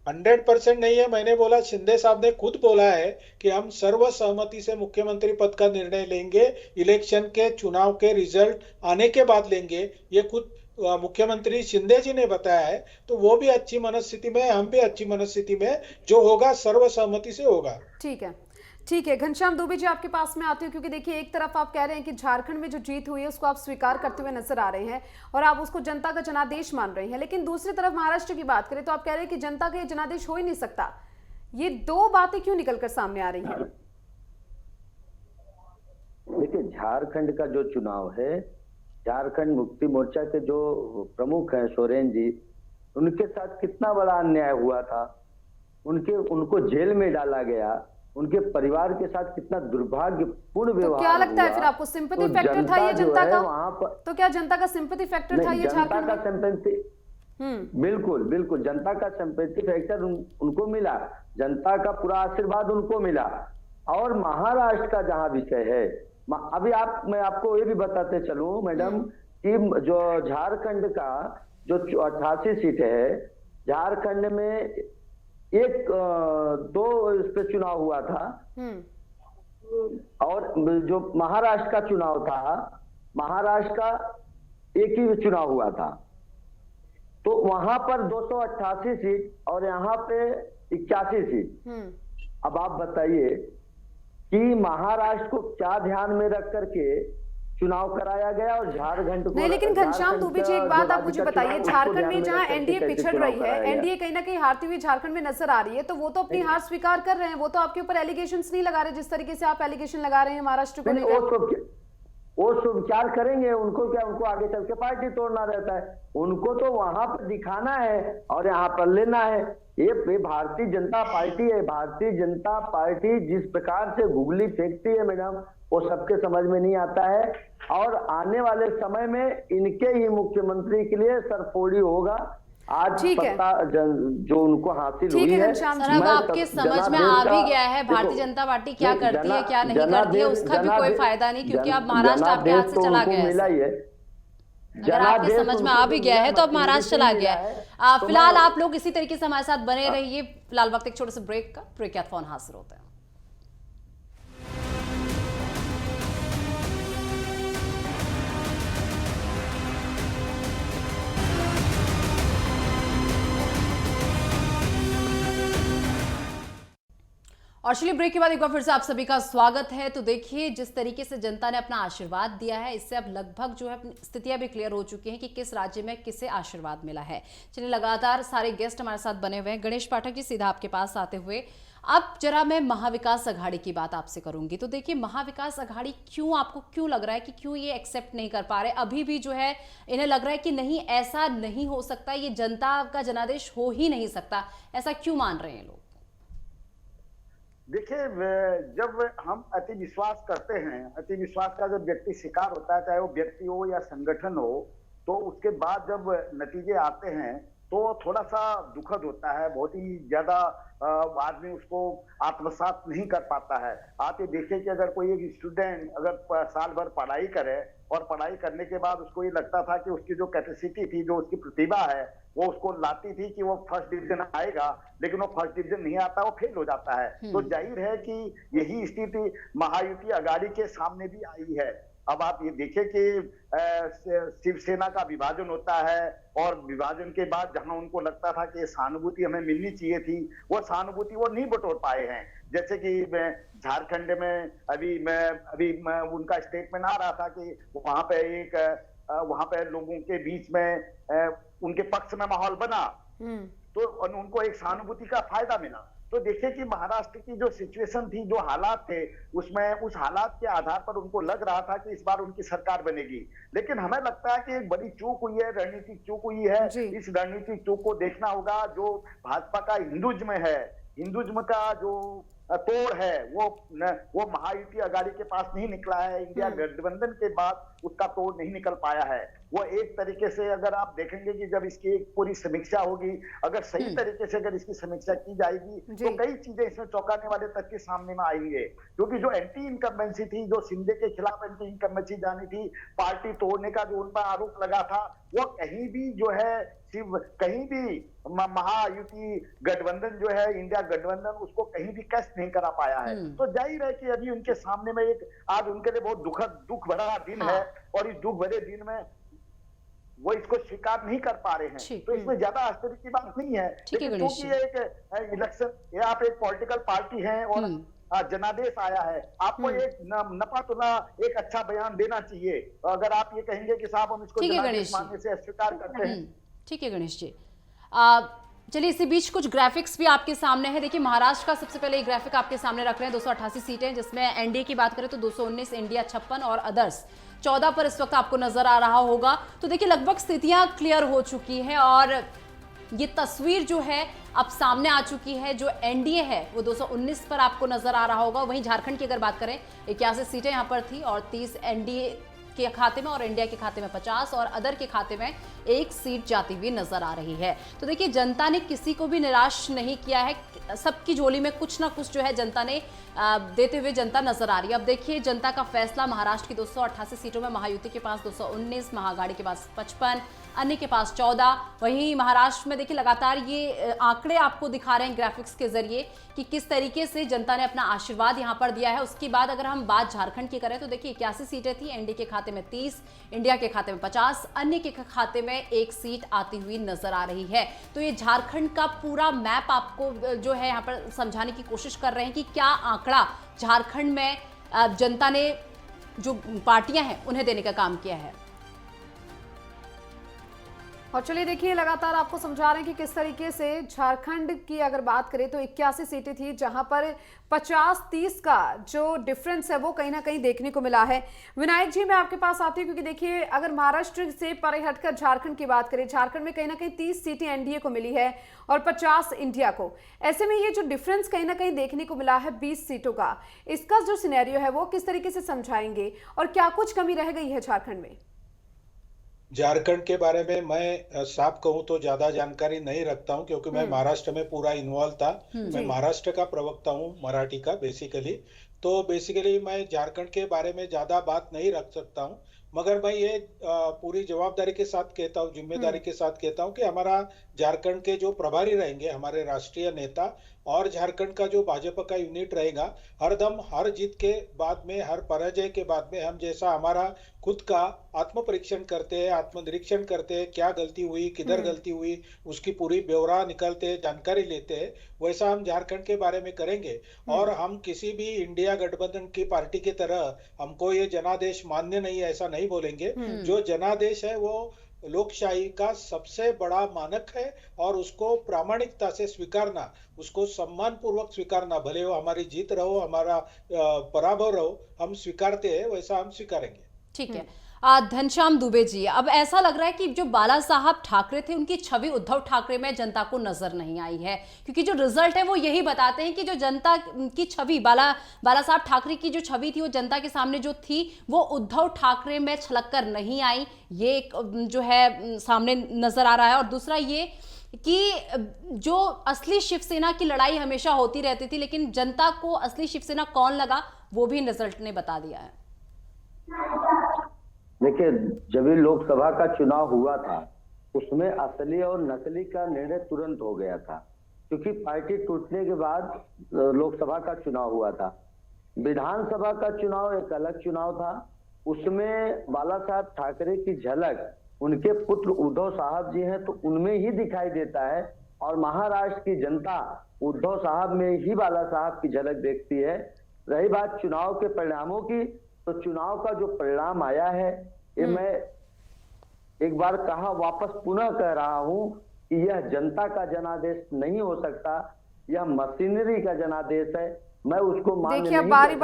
100% नहीं है। मैंने बोला, शिंदे साहब ने खुद बोला है कि हम सर्वसम्मति से मुख्यमंत्री पद का निर्णय लेंगे, इलेक्शन के चुनाव के रिजल्ट आने के बाद लेंगे। ये खुद मुख्यमंत्री शिंदे जी ने बताया है। तो वो भी अच्छी मनस्थिति में, हम भी अच्छी मनस्थिति में, जो होगा सर्वसम्मति से होगा। ठीक है घनश्याम दुबे जी, आपके पास में आती हूँ क्योंकि देखिए एक तरफ आप कह रहे हैं कि झारखंड में जो जीत हुई है उसको आप स्वीकार करते हुए नजर आ रहे हैं और आप उसको जनता का जनादेश मान रहे हैं, लेकिन दूसरी तरफ महाराष्ट्र की बात करें तो आप कह रहे हैं कि जनता का ये जनादेश हो ही नहीं सकता। ये दो बातें क्यों निकलकर सामने आ रही हैं? देखिए, झारखंड का जो चुनाव है, झारखंड मुक्ति मोर्चा के जो प्रमुख हैं सोरेन जी, उनके साथ कितना बड़ा अन्याय हुआ था। उनको जेल में डाला गया, उनके परिवार के साथ कितना दुर्भाग्यपूर्ण व्यवहार। तो क्या लगता है फिर आपको सिंपैथी फैक्टर था ये जनता का? वहां पर तो क्या जनता का सिंपैथी फैक्टर था ये झारखंड में? बिल्कुल जनता का सिंपैथी फैक्टर उनको मिला, जनता का पूरा आशीर्वाद उनको मिला। और महाराष्ट्र का जहां विषय है, अभी मैं आपको ये भी बताते चलूं मैडम कि जो झारखंड का जो 88 सीट है, झारखंड में दो इस पे चुनाव हुआ था और जो महाराष्ट्र का चुनाव था, महाराष्ट्र का एक ही चुनाव हुआ था, तो वहां पर 288 सीट और यहाँ पे 81 सीट। अब आप बताइए कि महाराष्ट्र को क्या ध्यान में रख करके चुनाव कराया गया और झारखंड को नहीं, लेकिन घनश्याम दुबे जी, एक बात आप मुझे बताइए, झारखंड में जहां एनडीए पिछड़ रही है, एनडीए कहीं ना कहीं हारती हुई झारखंड में नजर आ रही है, तो वो तो अपनी हार स्वीकार कर रहे हैं, वो तो आपके ऊपर एलिगेशंस नहीं लगा रहे जिस तरीके से आप एलिगेशन लगा रहे हैं महाराष्ट्र को लेकर। वो स्वीकार करेंगे, उनको क्या, उनको आगे चल के पार्टी तोड़ना रहता है, उनको तो वहां पर दिखाना है और यहाँ पर लेना है। ये भारतीय जनता पार्टी है, भारतीय जनता पार्टी जिस प्रकार से गुगली फेंकती है मैडम, वो सबके समझ में नहीं आता है और आने वाले समय में इनके ही मुख्यमंत्री के लिए सरफोड़ी होगा। आज सत्ता जो उनको हासिल हुई है, सर अब आपके समझ में आ भी गया है भारतीय जनता पार्टी क्या करती है क्या नहीं करती है, उसका भी कोई फायदा नहीं, क्योंकि अब महाराष्ट्र आपके हाथ से चला गया है। अगर आपके समझ में आ भी गया है तो अब महाराष्ट्र चला गया है। फिलहाल आप लोग इसी तरीके से हमारे साथ बने रहिए। फिलहाल वक्त एक छोटे से ब्रेक का, ब्रेक के बाद फोन हाजिर होता है। और चलिए ब्रेक के बाद एक बार फिर से आप सभी का स्वागत है। तो देखिए जिस तरीके से जनता ने अपना आशीर्वाद दिया है, इससे अब लगभग जो है स्थितियां भी क्लियर हो चुकी हैं कि किस राज्य में किसे आशीर्वाद मिला है। चलिए लगातार सारे गेस्ट हमारे साथ बने हुए हैं। गणेश पाठक जी, सीधा आपके पास आते हुए अब जरा मैं महाविकास अघाड़ी की बात आपसे करूंगी। तो देखिए महाविकास अघाड़ी आपको क्यों लग रहा है कि क्यों ये एक्सेप्ट नहीं कर पा रहे? अभी भी जो है इन्हें लग रहा है कि नहीं, ऐसा नहीं हो सकता, ये जनता का जनादेश हो ही नहीं सकता, ऐसा क्यों मान रहे हैं लोग? देखिए, जब हम अति विश्वास करते हैं, अति विश्वास का जब व्यक्ति शिकार होता है, चाहे वो व्यक्ति हो या संगठन हो, तो उसके बाद जब नतीजे आते हैं तो थोड़ा सा दुखद होता है, बहुत ही ज्यादा आदमी उसको आत्मसात नहीं कर पाता है। आप ये देखिए कि अगर कोई एक स्टूडेंट अगर साल भर पढ़ाई करे और पढ़ाई करने के बाद उसको ये लगता था कि उसकी जो कैपेसिटी थी, जो उसकी प्रतिभा है, वो उसको लाती थी कि वो फर्स्ट डिवीजन आएगा, लेकिन वो फर्स्ट डिवीजन नहीं आता, वो फेल हो जाता है। तो जाहिर है कि यही स्थिति महायुति अघाड़ी के सामने भी आई है। अब आप ये देखिए कि शिवसेना का विभाजन होता है और विभाजन के बाद जहां उनको लगता था कि सहानुभूति हमें मिलनी चाहिए थी, वो सहानुभूति वो नहीं बटोर पाए हैं। जैसे कि झारखंड में अभी उनका स्टेटमेंट आ रहा था कि वहां पे लोगों के बीच में उनके पक्ष में माहौल बना, तो उनको एक सहानुभूति का फायदा मिला। तो देखिए कि महाराष्ट्र की जो सिचुएशन थी, जो हालात थे, उस हालात के आधार पर उनको लग रहा था कि इस बार उनकी सरकार बनेगी। लेकिन हमें लगता है कि एक बड़ी चूक हुई है, रणनीतिक चूक हुई है। इस रणनीतिक चूक को देखना होगा। जो भाजपा का हिंदुज्म है, हिंदुज्म का जो तोड़ है, वो महायुति अघाड़ी के पास नहीं निकला है। इंडिया गठबंधन के बाद उसका तोड़ नहीं निकल पाया है। वो एक तरीके से अगर आप देखेंगे कि जब इसकी एक पूरी समीक्षा होगी, अगर सही तरीके से अगर इसकी समीक्षा की जाएगी, तो कई चीजें इसमें चौंकाने वाले तथ्य सामने में आएंगे। क्योंकि जो एंटी इनकम्बेंसी थी, जो शिंदे के खिलाफ एंटी इनकम्बेंसी जानी थी, पार्टी तोड़ने का जो उन पर आरोप लगा था, वो कहीं भी जो है कहीं भी महायुति गठबंधन जो है, इंडिया गठबंधन, उसको कहीं भी कैच नहीं करा पाया है। तो जाहिर है कि अभी उनके सामने में आज उनके लिए बहुत दुख भरा दिन है, और इस दुख भरे दिन में वो इसको स्वीकार नहीं कर पा रहे हैं। तो इसमें ज्यादा आश्चर्य की बात नहीं है, लेकिन क्योंकि ये एक इलेक्शन, ये आप एक पॉलिटिकल पार्टी है और जनादेश आया है, आपको एक नफातुला एक अच्छा बयान देना चाहिए। अगर आप ये कहेंगे कि साहब हम इसको जनादेश मानने से अस्वीकार करते हैं। ठीक है गणेश जी, चलिए इसी बीच कुछ ग्राफिक्स भी आपके सामने है। देखिए महाराष्ट्र का सबसे पहले एक ग्राफिक आपके सामने रख रहे हैं। 288 सीटें, जिसमें एनडीए की बात करें तो 219, इंडिया 56 और अदर्स 14 पर इस वक्त आपको नजर आ रहा होगा। तो देखिए लगभग स्थितियां क्लियर हो चुकी हैं और ये तस्वीर जो है अब सामने आ चुकी है। जो एनडीए है वो 219 पर आपको नजर आ रहा होगा। वहीं झारखंड की अगर बात करें, 81 सीटें यहाँ पर थी और 30 एनडीए के खाते में और इंडिया के खाते में 50 और अदर के खाते में एक सीट जाती हुई नजर आ रही है। तो देखिए, जनता ने किसी को भी निराश नहीं किया है, सबकी झोली में कुछ ना कुछ जो है जनता ने देते हुए जनता नजर आ रही है। अब देखिए, जनता का फैसला, महाराष्ट्र की 288 सीटों में महायुति के पास 219, महाआघाड़ी के पास 55, अन्य के पास 14। वहीं महाराष्ट्र में देखिए लगातार ये आंकड़े आपको दिखा रहे हैं ग्राफिक्स के जरिए कि किस तरीके से जनता ने अपना आशीर्वाद यहां पर दिया है। उसके बाद अगर हम बात झारखंड की करें तो देखिए 81 सीटें थी, एनडीए के खाते में 30, इंडिया के खाते में 50, अन्य के खाते में 1 सीट आती हुई नजर आ रही है। तो ये झारखंड का पूरा मैप आपको जो है यहाँ पर समझाने की कोशिश कर रहे हैं कि क्या आंकड़ा झारखंड में जनता ने जो पार्टियां हैं उन्हें देने का काम किया है। और चलिए देखिए, लगातार आपको समझा रहे हैं कि किस तरीके से झारखंड की अगर बात करें तो 81 सीटें थी, जहां पर 50-30 का जो डिफरेंस है वो कहीं ना कहीं देखने को मिला है। विनायक जी, मैं आपके पास आती हूँ क्योंकि देखिए, अगर महाराष्ट्र से परे हटकर झारखंड की बात करें, झारखंड में कहीं ना कहीं 30 सीटें एनडीए को मिली है और 50 इंडिया को। ऐसे में ये जो डिफरेंस कहीं ना कहीं देखने को मिला है 20 सीटों का, इसका जो सिनेरियो है वो किस तरीके से समझाएंगे और क्या कुछ कमी रह गई है झारखंड में? झारखंड के बारे में मैं साफ कहूं तो ज्यादा जानकारी नहीं रखता हूं, क्योंकि मैं महाराष्ट्र में पूरा इन्वॉल्व था। मैं महाराष्ट्र का प्रवक्ता हूं, मराठी का बेसिकली। तो बेसिकली मैं झारखंड के बारे में ज्यादा बात नहीं रख सकता हूं, मगर मैं ये पूरी जवाबदारी के साथ कहता हूँ, जिम्मेदारी के साथ कहता हूँ कि हमारा झारखंड के जो प्रभारी रहेंगे, हमारे राष्ट्रीय नेता, और झारखंड का जो भाजपा का यूनिट रहेगा, हरदम हर जीत के बाद में, हर पराजय के बाद में हम जैसा हमारा खुद का आत्म परीक्षण करते हैं, आत्मनिरीक्षण करते हैं, क्या गलती हुई, किधर गलती हुई, उसकी पूरी ब्यौरा निकालते हैं, जानकारी लेते हैं, वैसा हम झारखंड के बारे में करेंगे। और हम किसी भी इंडिया गठबंधन की पार्टी की तरह हमको ये जनादेश मान्य नहीं है ऐसा नहीं बोलेंगे। जो जनादेश है वो लोकशाही का सबसे बड़ा मानक है और उसको प्रामाणिकता से स्वीकारना, उसको सम्मान पूर्वक स्वीकारना, भले वो हमारी जीत रहो, हमारा पराभव रहो, हम स्वीकारते हैं, वैसा हम स्वीकारेंगे। ठीक है। घनश्याम दुबे जी, अब ऐसा लग रहा है कि जो बाला साहब ठाकरे थे उनकी छवि उद्धव ठाकरे में जनता को नजर नहीं आई है, क्योंकि जो रिजल्ट है वो यही बताते हैं कि जो जनता की छवि, बाला साहब ठाकरे की जो छवि थी वो जनता के सामने जो थी वो उद्धव ठाकरे में छलक कर नहीं आई। ये एक जो है सामने नजर आ रहा है। और दूसरा ये कि जो असली शिवसेना की लड़ाई हमेशा होती रहती थी, लेकिन जनता को असली शिवसेना कौन लगा वो भी रिजल्ट ने बता दिया है। देखिए, जब भी लोकसभा का चुनाव हुआ था उसमें असली और नकली का निर्णय तुरंत हो गया था, क्योंकि पार्टी टूटने के बाद लोकसभा का चुनाव हुआ था। विधानसभा का चुनाव एक अलग चुनाव था, उसमें बाला साहब ठाकरे की झलक उनके पुत्र उद्धव साहब जी हैं तो उनमें ही दिखाई देता है, और महाराष्ट्र की जनता उद्धव साहब में ही बाला साहब की झलक देखती है। रही बात चुनाव के परिणामों की, तो चुनाव का जो परिणाम आया है, ये मैं एक बार कहा, वापस पुनः कह रहा हूं कि यह जनता का जनादेश नहीं हो सकता, यह मशीनरी का जनादेश है। मैं उसको मान्य देखिए, बार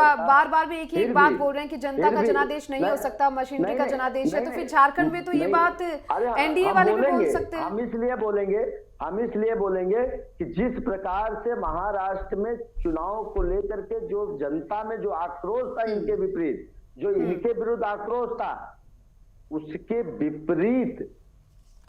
बार भी एक ही बात बोल रहे हैं कि जनता का जनादेश नहीं हो सकता, मशीनरी का जनादेश है। तो फिर झारखंड में तो ये बात एनडीए वाले भी बोल सकते हैं। हम इसलिए बोलेंगे कि जिस प्रकार से महाराष्ट्र में चुनाव को लेकर के जो जनता में जो आक्रोश था इनके विपरीत, जो इनके विरुद्ध आक्रोश था, उसके विपरीत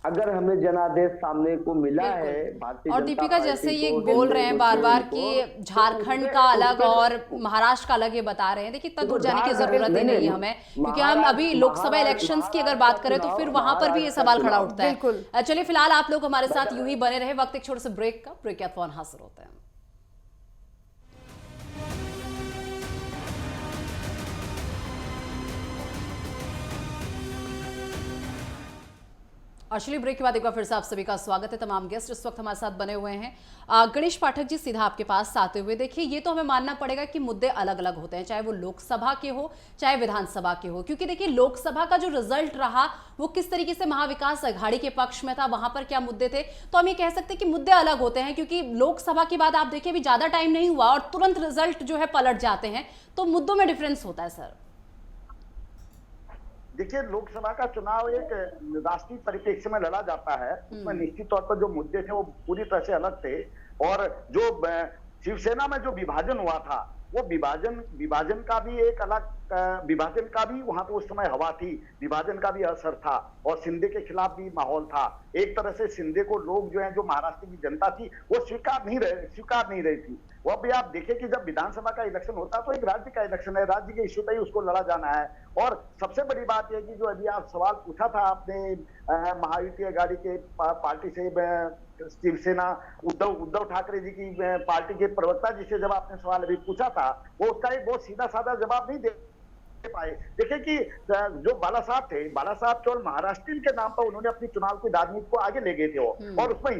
अगर हमें जनादेश सामने को मिला है भारतीय और दीपिका जैसे ये बोल रहे हैं बार बार कि झारखंड का अलग और महाराष्ट्र का अलग ये बता रहे हैं, देखिए इतना दूर जाने की जरूरत ही नहीं है हमें, क्योंकि हम अभी लोकसभा इलेक्शंस की अगर बात करें तो फिर वहां पर भी ये सवाल खड़ा उठता है। चलिए फिलहाल आप लोग हमारे साथ यूं ही बने रहे, वक्त एक छोटे से ब्रेक का, ब्रेक के बाद फोन हासिल होते हैं। और चलिए ब्रेक के बाद एक बार फिर से आप सभी का स्वागत है। तमाम गेस्ट इस वक्त हमारे साथ बने हुए हैं। गणेश पाठक जी, सीधा आपके पास आते हुए, देखिए ये तो हमें मानना पड़ेगा कि मुद्दे अलग अलग होते हैं, चाहे वो लोकसभा के हो चाहे विधानसभा के हो, क्योंकि देखिए लोकसभा का जो रिजल्ट रहा वो किस तरीके से महाविकास अघाड़ी के पक्ष में था, वहां पर क्या मुद्दे थे, तो हम ये कह सकते हैं कि मुद्दे अलग होते हैं, क्योंकि लोकसभा के बाद आप देखिए अभी ज्यादा टाइम नहीं हुआ और तुरंत रिजल्ट जो है पलट जाते हैं, तो मुद्दों में डिफरेंस होता है। सर देखिए, लोकसभा का चुनाव एक राष्ट्रीय परिप्रेक्ष्य में लड़ा जाता है, उसमें निश्चित तौर पर जो मुद्दे थे वो पूरी तरह से अलग थे, और जो शिवसेना में जो विभाजन हुआ था वो विभाजन का भी एक अलग विभाजन का भी वहां पे उस समय हवा थी, विभाजन का भी असर था और शिंदे के खिलाफ भी माहौल था। एक तरह से शिंदे को लोग जो है, जो महाराष्ट्र की जनता थी वो स्वीकार नहीं रही थी। वो भी आप देखें कि जब विधानसभा का इलेक्शन होता है तो एक राज्य का इलेक्शन है, राज्य के इश्यू पे ही उसको लड़ा जाना है। और सबसे बड़ी बात यह कि जो अभी आप सवाल पूछा था आपने महायुति अघाड़ी के पार्टी से, शिवसेना उद्धव ठाकरे जी की पार्टी के प्रवक्ता जी से जब आपने सवाल अभी पूछा था, वो उसका एक बहुत सीधा साधा जवाब नहीं दे पाए। देखिए कि जो बाला साहब थे, बाला साहब केवल महाराष्ट्र के नाम पर उन्होंने अपनी चुनाव की राजनीति को आगे ले गए थे और उसमें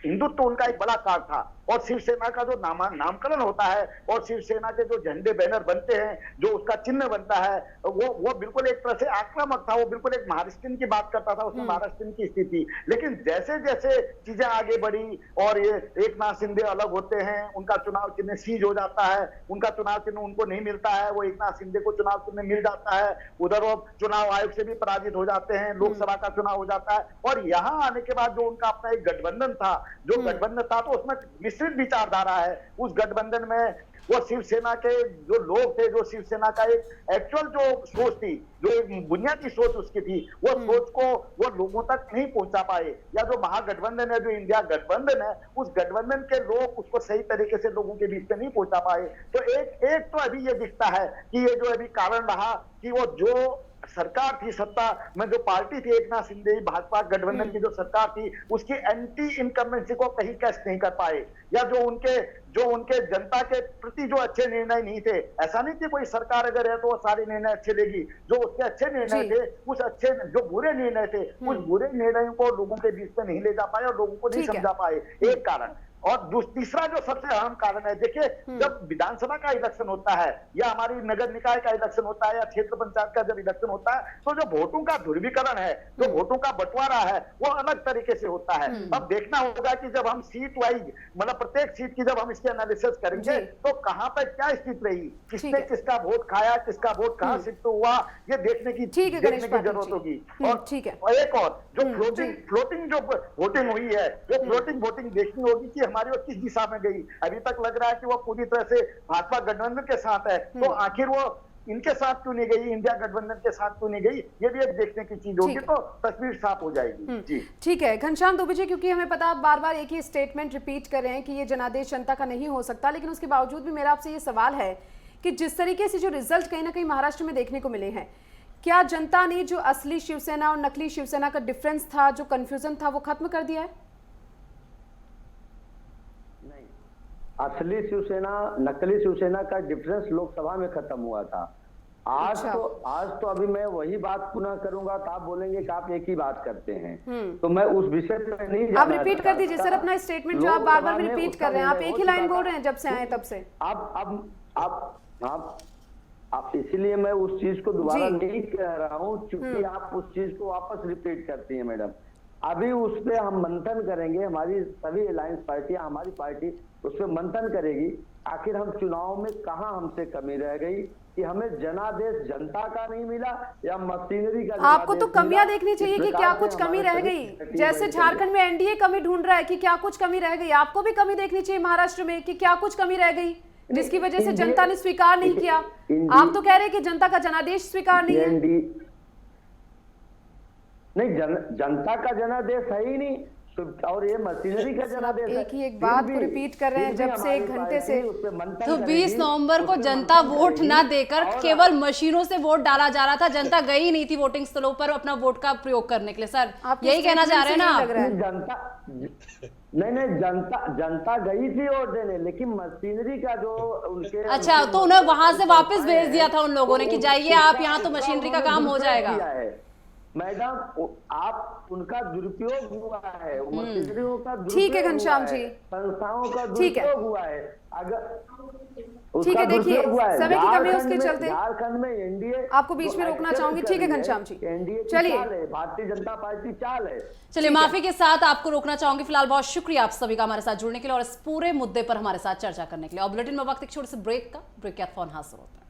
हिंदुत्व उनका एक बड़ा कार्ड था। और शिवसेना का जो नामकरण होता है और शिवसेना के जो झंडे बैनर बनते हैं, जो उसका चिन्ह बनता है, वो बिल्कुल एक तरह से आक्रामक था, वो बिल्कुल एक महाराष्ट्र की बात करता था, उसमें महाराष्ट्र की स्थिति। लेकिन जैसे जैसे चीजें आगे बढ़ी और ये एकनाथ शिंदे अलग होते हैं, उनका चुनाव चिन्ह सीज हो जाता है, उनका चुनाव चिन्ह उनको नहीं मिलता है, वो एकनाथ शिंदे को चुनाव चिन्ह मिल जाता है, उधर वो चुनाव आयोग से भी पराजित हो जाते हैं, लोकसभा का चुनाव हो जाता है। और यहाँ आने के बाद जो उनका अपना एक गठबंधन था, जो गठबंधन था तो उसमें मिश्रित विचारधारा है। उस गठबंधन में वो शिवसेना के जो लोग थे, जो शिवसेना का एक एक्चुअल जो सोच थी, जो एक बुनियादी सोच उसकी थी, वो सोच को वो लोगों तक नहीं पहुंचा पाए। या जो महागठबंधन है, जो इंडिया गठबंधन है, उस गठबंधन के लोग उसको सही तरीके से लोगों के बीच में नहीं पहुंचा पाए। तो एक तो अभी ये दिखता है कि ये जो अभी कारण रहा कि वो जो सरकार थी, सत्ता में जो पार्टी थी एकनाथ शिंदे भाजपा गठबंधन की जो सरकार थी, उसकी एंटी इनकम्बेंसी को कहीं कैच नहीं कर पाए। या जो उनके जनता के प्रति जो अच्छे निर्णय नहीं थे, ऐसा नहीं कि कोई सरकार अगर है तो वो सारे निर्णय अच्छे लेगी, जो उसके अच्छे निर्णय थे, उस अच्छे जो बुरे निर्णय थे, उस बुरे निर्णयों को लोगों के बीच में नहीं ले जा पाए और लोगों को नहीं समझा पाए, एक कारण। और तीसरा जो सबसे अहम कारण है, देखिए जब विधानसभा का इलेक्शन होता है या हमारी नगर निकाय का इलेक्शन होता है या क्षेत्र पंचायत का जब इलेक्शन होता है, तो जो वोटों का ध्रुवीकरण है, जो वोटों का बंटवारा है, वो अलग तरीके से होता है। अब देखना होगा कि जब हम सीट वाइज, मतलब प्रत्येक सीट की जब हम इसके एनालिसिस करेंगे तो कहाँ पर क्या स्थिति रही, किसने किसका वोट खाया, किसका वोट कहाँ शिफ्ट हुआ, ये देखने की जरूरत होगी। और एक और जो फ्लोटिंग जो वोटिंग हुई है, वो फ्लोटिंग वोटिंग देखनी होगी कि हमारी वो किस दिशा में गई। अभी तक लग रहा है कि वो पूरी तरह से भाजपा गठबंधन के साथ है, तो आखिर वो इनके साथ क्यों नहीं गई, इंडिया गठबंधन के साथ क्यों नहीं गई, ये भी एक देखने की चीज होगी, तो तस्वीर साफ हो जाएगी। जी ठीक है घनश्याम दुबे जी, क्योंकि हमें पता, आप बार बार एक ही स्टेटमेंट रिपीट कर रहे हैं कि ये जनादेश जनता का नहीं हो सकता, लेकिन उसके बावजूद भी मेरा आपसे ये सवाल है कि जिस तरीके से जो रिजल्ट कहीं ना कहीं महाराष्ट्र में देखने को मिले हैं, क्या जनता ने जो असली शिवसेना और नकली शिवसेना का डिफरेंस था, जो कंफ्यूजन था, वो खत्म कर दिया है? असली शिवसेना नकली शिवसेना का डिफरेंस लोकसभा में खत्म हुआ था। आज तो अभी मैं वही बात पुनः करूंगा तो आप बोलेंगे कि आप एक ही बात करते हैं, तो मैं उस विषय पे नहीं आप रिपीट कर दीजिए सर अपना स्टेटमेंट जो आप बार बार रिपीट कर रहे हैं, आप एक ही लाइन बोल रहे हैं जब से आए तब से। आप इसीलिए मैं उस चीज को दोबारा नहीं कह रहा हूँ क्योंकि आप उस चीज को वापस रिपीट करती हैं मैडम। अभी उस पे हम मंथन करेंगे, हमारी सभी अलायंस पार्टियां, हमारी पार्टी उस पे मंथन करेगी, आखिर हम चुनाव में कहां हमसे कमी रह गई कि हमें जनादेश जनता का नहीं मिला या मशीनरी का। आपको तो कमियां देखनी चाहिए कि क्या कुछ कमी रह गई, जैसे झारखंड में एनडीए कमी ढूंढ रहा है कि क्या कुछ कमी रह गई, आपको भी कमी देखनी चाहिए महाराष्ट्र में कि क्या कुछ कमी रह गई जिसकी वजह से जनता ने स्वीकार नहीं किया। आप तो कह रहे हैं कि जनता का जनादेश स्वीकार नहीं है। नहीं, जनता का जनादेश है ही नहीं और ये मशीनरी का जनादेश है। एक ही एक बात को रिपीट कर रहे हैं जब से 1 घंटे से। तो 20 नवंबर को जनता वोट ना देकर केवल मशीनों से वोट डाला जा रहा था, जनता गई नहीं थी वोटिंग स्थलों पर अपना वोट का प्रयोग करने के लिए। सर यही कहना चाह रहे हैं ना आप? जनता नहीं जनता गई थी वोट देने, लेकिन मशीनरी का जो उनके अच्छा, तो उन्हें वहां से वापस भेज दिया था उन लोगों ने कि जाइए आप यहाँ, तो मशीनरी का काम हो जाएगा। मैडम आप उनका दुरुपयोग हुआ है, मशीनरियों का ठीक है घनश्याम जी, संस्थाओं का दुरुपयोग हुआ है। अगर ठीक है, देखिए समय की कमी है उसके चलते झारखंड में एनडीए आपको बीच में रोकना चाहूंगी। ठीक है घनश्याम जी, चलिए, भारतीय जनता पार्टी चाल है। चलिए माफी के साथ आपको रोकना चाहूंगी। फिलहाल बहुत शुक्रिया आप सभी का हमारे साथ जुड़ने के लिए और इस पूरे मुद्दे पर हमारे साथ चर्चा करने के लिए। और बुलेटिन में वक्त एक छोटे से ब्रेक का, ब्रेक के बाद फोन हाजिर होता है।